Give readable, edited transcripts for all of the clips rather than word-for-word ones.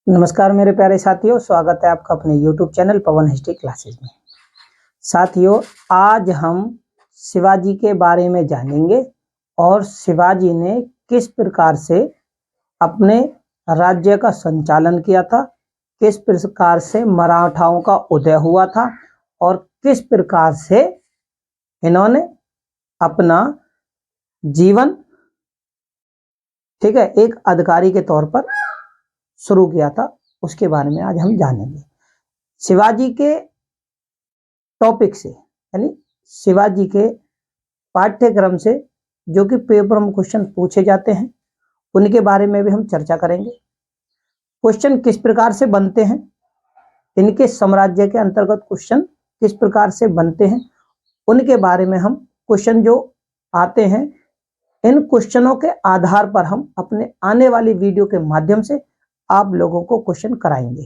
नमस्कार मेरे प्यारे साथियों, स्वागत है आपका अपने YouTube चैनल पवन हिस्ट्री क्लासेस में। साथियों, आज हम शिवाजी के बारे में जानेंगे और शिवाजी ने किस प्रकार से अपने राज्य का संचालन किया था, किस प्रकार से मराठाओं का उदय हुआ था और किस प्रकार से इन्होंने अपना जीवन एक अधिकारी के तौर पर शुरू किया था, उसके बारे में आज हम जानेंगे। शिवाजी के टॉपिक से यानी शिवाजी के पाठ्यक्रम से जो कि पेपर में क्वेश्चन पूछे जाते हैं, उनके बारे में भी हम चर्चा करेंगे। क्वेश्चन किस प्रकार से बनते हैं, इनके साम्राज्य के अंतर्गत क्वेश्चन किस प्रकार से बनते हैं, उनके बारे में हम क्वेश्चन जो आते हैं, इन क्वेश्चनों के आधार पर हम अपने आने वाली वीडियो के माध्यम से आप लोगों को क्वेश्चन कराएंगे।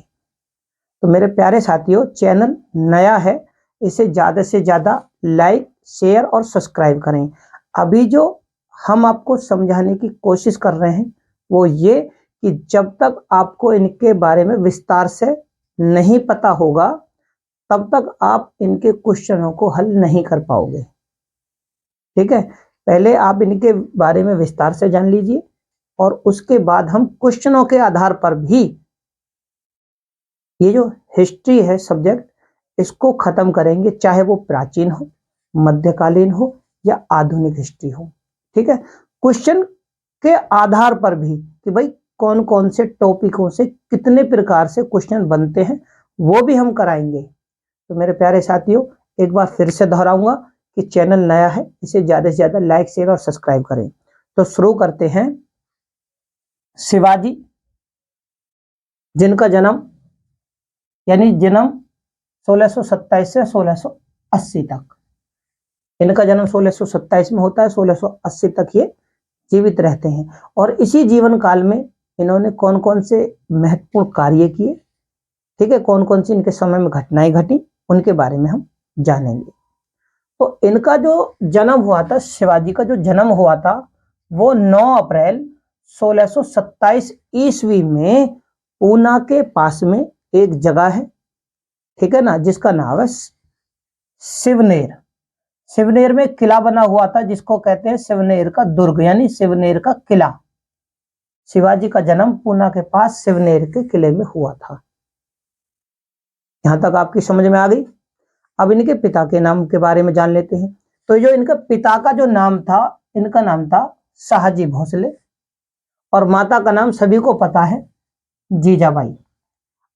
तो मेरे प्यारे साथियों, चैनल नया है, इसे ज़्यादा से ज़्यादा लाइक, शेयर और सब्सक्राइब करें। अभी जो हम आपको समझाने की कोशिश कर रहे हैं वो ये कि जब तक आपको इनके बारे में विस्तार से नहीं पता होगा तब तक आप इनके क्वेश्चनों को हल नहीं कर पाओगे। ठीक है, पहले आप इनके बारे में विस्तार से जान लीजिए और उसके बाद हम क्वेश्चनों के आधार पर भी ये जो हिस्ट्री है सब्जेक्ट, इसको खत्म करेंगे, चाहे वो प्राचीन हो, मध्यकालीन हो या आधुनिक हिस्ट्री हो। ठीक है, क्वेश्चन के आधार पर भी कि भाई कौन कौन से टॉपिकों से कितने प्रकार से क्वेश्चन बनते हैं वो भी हम कराएंगे। तो मेरे प्यारे साथियों, एक बार फिर से दोहराऊंगा कि चैनल नया है, इसे ज्यादा से ज्यादा लाइक, शेयर और सब्सक्राइब करें। तो शुरू करते हैं। शिवाजी, जिनका जन्म 1627 से 1680 तक, इनका जन्म 1627 में होता है, 1680 तक ये जीवित रहते हैं। और इसी जीवन काल में इन्होंने कौन कौन से महत्वपूर्ण कार्य किए, ठीक है, कौन कौन सी इनके समय में घटनाएं घटी, उनके बारे में हम जानेंगे। तो इनका जो जन्म हुआ था, शिवाजी का जो जन्म हुआ था, वो 9 अप्रैल 1627 ईस्वी में पूना के पास में एक जगह है, ठीक है ना, जिसका नाम है शिवनेर। शिवनेर में किला बना हुआ था जिसको कहते हैं शिवनेर का दुर्ग यानी शिवनेर का किला। शिवाजी का जन्म पूना के पास शिवनेर के किले में हुआ था। यहां तक आपकी समझ में आ गई। अब इनके पिता के नाम के बारे में जान लेते हैं। तो जो इनका पिता का जो नाम था, इनका नाम था शाहजी भोसले और माता का नाम सभी को पता है, जीजाबाई।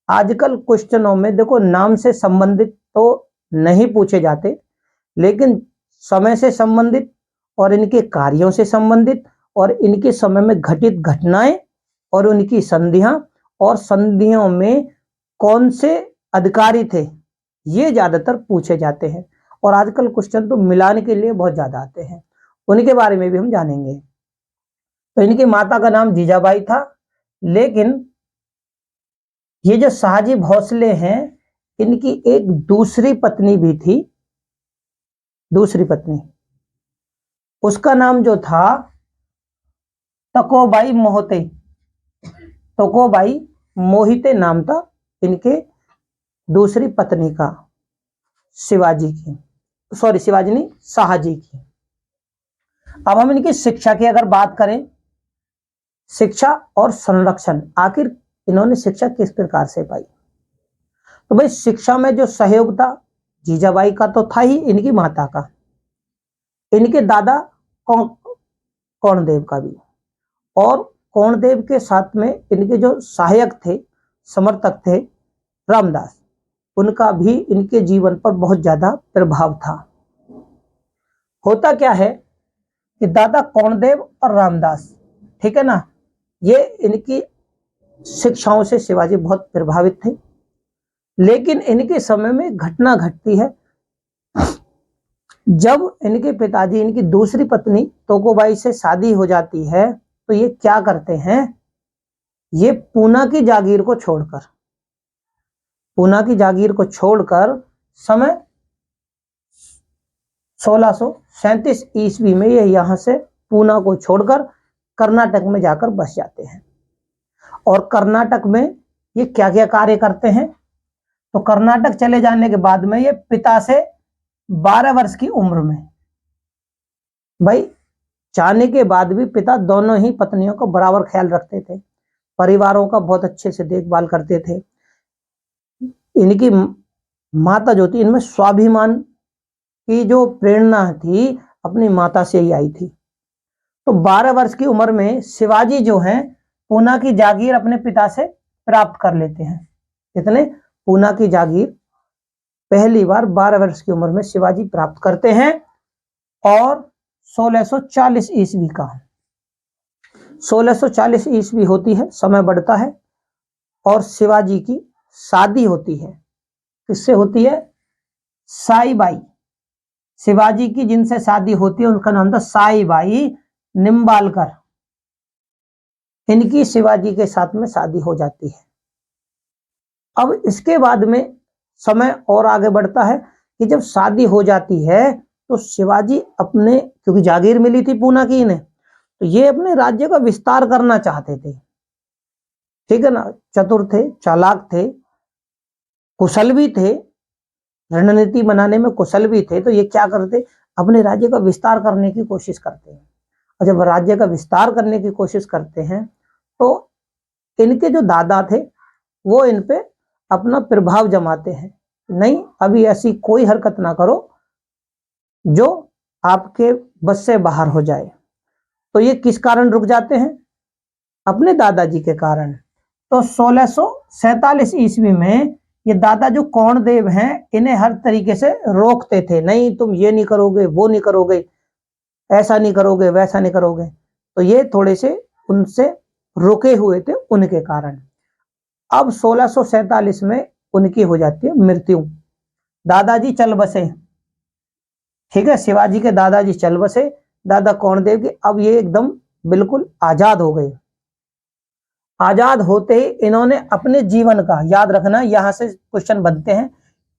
आजकल क्वेश्चनों में देखो नाम से संबंधित तो नहीं पूछे जाते, लेकिन समय से संबंधित और इनके कार्यों से संबंधित और इनके समय में घटित घटनाएं और उनकी संधियां और संधियों में कौन से अधिकारी थे, ये ज्यादातर पूछे जाते हैं। और आजकल क्वेश्चन तो मिलाने के लिए बहुत ज्यादा आते हैं, उनके बारे में भी हम जानेंगे। तो इनकी माता का नाम जीजाबाई था, लेकिन ये जो शाहजी भोसले हैं, इनकी एक दूसरी पत्नी भी थी, दूसरी पत्नी, उसका नाम जो था तकोबाई मोहिते, तकोबाई मोहिते नाम था इनके दूसरी पत्नी का, शिवाजी की, सॉरी शिवाजी नहीं, शाहजी की। अब हम इनकी शिक्षा की अगर बात करें, शिक्षा और संरक्षण, आखिर इन्होंने शिक्षा किस प्रकार से पाई। तो भाई शिक्षा में जो सहयोग था जीजाबाई का तो था ही, इनकी माता का, इनके दादा कौणदेव का भी, और कौणदेव के साथ में इनके जो सहायक थे, समर्थक थे, रामदास, उनका भी इनके जीवन पर बहुत ज्यादा प्रभाव था। होता क्या है कि दादा कौणदेव और रामदास, ठीक है ना, ये इनकी शिक्षाओं से शिवाजी बहुत प्रभावित थे। लेकिन इनके समय में घटना घटती है, जब इनके पिताजी, इनकी दूसरी पत्नी तोकोबाई से शादी हो जाती है, तो ये क्या करते हैं, ये पूना की जागीर को छोड़कर, पूना की जागीर को छोड़कर समय 1637 ईस्वी में ये यहां से पूना को छोड़कर कर्नाटक में जाकर बस जाते हैं। और कर्नाटक में ये क्या क्या कार्य करते हैं? तो कर्नाटक चले जाने के बाद में ये पिता से 12 वर्ष की उम्र में, भाई जाने के बाद भी पिता दोनों ही पत्नियों को बराबर ख्याल रखते थे, परिवारों का बहुत अच्छे से देखभाल करते थे। इनकी माता जो थी, इनमें स्वाभिमान की जो प्रेरणा थी अपनी माता से ही आई थी। तो 12 वर्ष की उम्र में शिवाजी जो हैं पूना की जागीर अपने पिता से प्राप्त कर लेते हैं। कितने? पूना की जागीर पहली बार 12 वर्ष की उम्र में शिवाजी प्राप्त करते हैं। और 1640 ईस्वी का 1640 ईस्वी होती है, समय बढ़ता है और शिवाजी की शादी होती है। किससे होती है? साईबाई। शिवाजी की जिनसे शादी होती है उनका नाम था साईबाई निम्बालकर। इनकी शिवाजी के साथ में शादी हो जाती है। अब इसके बाद में समय और आगे बढ़ता है कि जब शादी हो जाती है तो शिवाजी अपने, क्योंकि जागीर मिली थी पूना की इन्हें, तो ये अपने राज्य का विस्तार करना चाहते थे। ठीक है ना, चतुर थे, चालाक थे, कुशल भी थे, रणनीति बनाने में कुशल भी थे। तो ये क्या करते? अपने राज्य का विस्तार करने की कोशिश करते हैं। और जब राज्य का विस्तार करने की कोशिश करते हैं तो इनके जो दादा थे वो इन पे अपना प्रभाव जमाते हैं। नहीं, अभी ऐसी कोई हरकत ना करो जो आपके बस से बाहर हो जाए। तो ये किस कारण रुक जाते हैं? अपने दादाजी के कारण। तो 1647 ईस्वी में ये दादा जो कौंडदेव हैं इन्हें हर तरीके से रोकते थे, नहीं तुम ये नहीं करोगे, वो नहीं करोगे, ऐसा नहीं करोगे, वैसा नहीं करोगे। तो ये थोड़े से उनसे रुके हुए थे उनके कारण। अब 1647 में उनकी हो जाती है मृत्यु। दादाजी चल बसे। ठीक है, शिवाजी के दादाजी चल बसे, दादा कौंडदेव के। अब ये एकदम बिल्कुल आजाद हो गए। आजाद होते ही इन्होंने अपने जीवन का, याद रखना यहां से क्वेश्चन बनते हैं,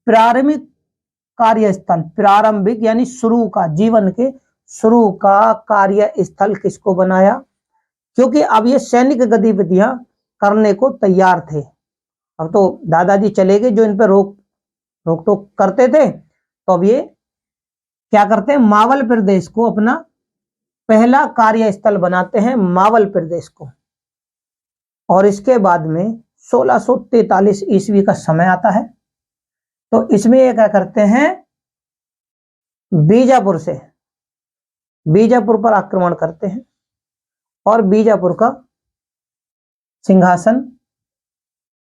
प्रारंभिक कार्यस्थल, प्रारंभिक यानी शुरू का, जीवन के शुरू का कार्यस्थल किसको बनाया? क्योंकि अब ये सैनिक गतिविधियां करने को तैयार थे। अब तो दादाजी चले गए जो इन पर रोक टोक करते थे, तो अब ये क्या करते हैं? मावल प्रदेश को अपना पहला कार्यस्थल बनाते हैं, मावल प्रदेश को। और इसके बाद में 1643 ईस्वी का समय आता है। तो इसमें ये क्या करते हैं? बीजापुर पर आक्रमण करते हैं और बीजापुर का सिंहासन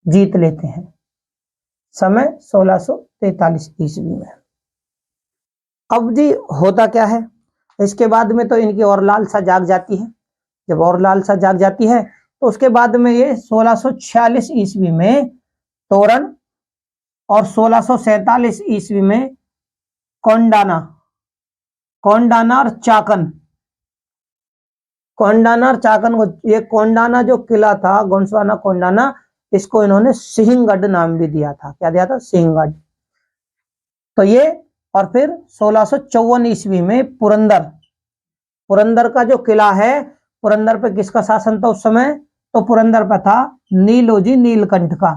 जीत लेते हैं। समय 1643 ईस्वी में। अब जी होता क्या है, इसके बाद में तो इनकी और लालसा जाग जाती है। जब और लालसा जाग जाती है तो उसके बाद में ये 1646 ईस्वी में तोरण और 1647 ईस्वी में कोंडाना और चाकन को, ये कोंडाना जो किला था, गोंडवाना कोंडाना, इसको इन्होंने सिंहगढ़ नाम भी दिया था। क्या दिया था? सिंहगढ़। तो ये, और फिर 1654 ईस्वी में पुरंदर का जो किला है, पुरंदर पे किसका शासन था उस समय? तो पुरंदर पे था नीलोजी नीलकंठ का।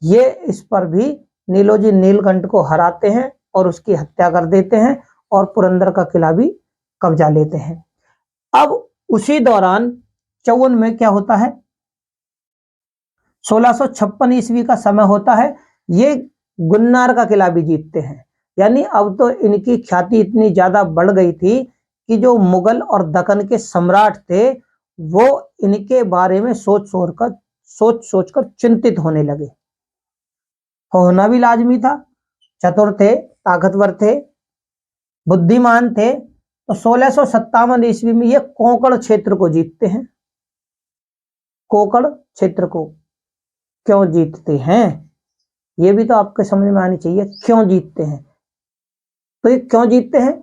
ये इस पर भी नीलोजी नीलकंठ को हराते हैं और उसकी हत्या कर देते हैं और पुरंदर का किला भी कब्जा लेते हैं। अब उसी दौरान 54 में क्या होता है? 1656 ईस्वी का समय होता है, ये गुन्नार का किला भी जीतते हैं। यानी अब तो इनकी ख्याति इतनी ज्यादा बढ़ गई थी कि जो मुगल और दक्कन के सम्राट थे वो इनके बारे में सोच सोचकर चिंतित होने लगे। होना भी लाजमी था, चतुर थे, ताकतवर थे, बुद्धिमान थे। तो 1657 ईस्वी में ये कोंकण क्षेत्र को जीतते हैं। कोंकण क्षेत्र को क्यों जीतते हैं ये भी तो आपके समझ में आनी चाहिए, क्यों जीतते हैं? तो ये क्यों जीतते हैं?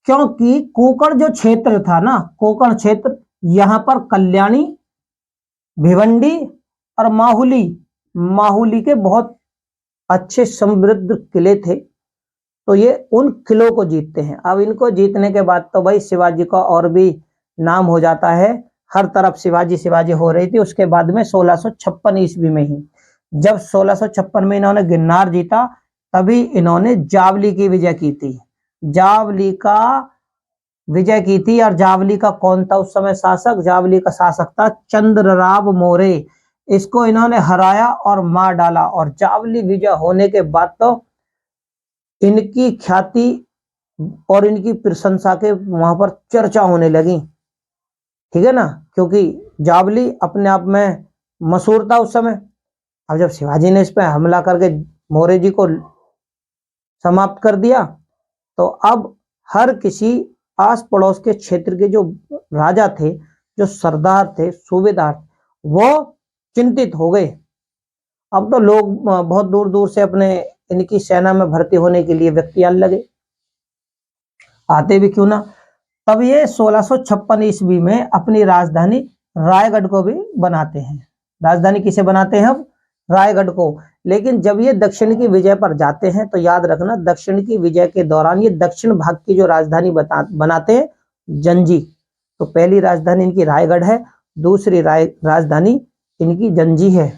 क्योंकि कोंकण जो क्षेत्र था ना, कोंकण क्षेत्र, यहां पर कल्याणी, भिवंडी और माहुली के बहुत अच्छे समृद्ध किले थे। तो ये उन किलों को जीतते हैं। अब इनको जीतने के बाद तो भाई शिवाजी का और भी नाम हो जाता है, हर तरफ शिवाजी शिवाजी हो रही थी। उसके बाद में 1656 ईस्वी में ही, जब 1656 में इन्होंने गिरनार जीता, तभी इन्होंने जावली की विजय की थी। जावली का विजय की थी। और जावली का कौन था उस समय शासक? जावली का शासक था चंद्रराव मौर्य। इसको इन्होंने हराया और मार डाला। और जावली विजय होने के बाद तो इनकी ख्याति और इनकी प्रशंसा के वहां पर चर्चा होने लगी, ठीक है ना, क्योंकि जावली अपने आप में मशहूर था उस समय। अब जब शिवाजी ने इस पर हमला करके मौर्य जी को समाप्त कर दिया, तो अब हर किसी आस पड़ोस के क्षेत्र के जो राजा थे, जो सरदार थे, सूबेदार, वो चिंतित हो गए। अब तो लोग बहुत दूर दूर से अपने इनकी सेना में भर्ती होने के लिए व्यक्ति आने लगे, आते भी क्यों ना। तब ये 1656 ईस्वी में अपनी राजधानी रायगढ़ को भी बनाते हैं। राजधानी किसे बनाते हैं? अब रायगढ़ को। लेकिन जब ये दक्षिण की विजय पर जाते हैं, तो याद रखना, दक्षिण की विजय के दौरान ये दक्षिण भाग की जो राजधानी बनाते हैं, जंजी। तो पहली राजधानी इनकी रायगढ़ है, दूसरी राजधानी इनकी जंजी है।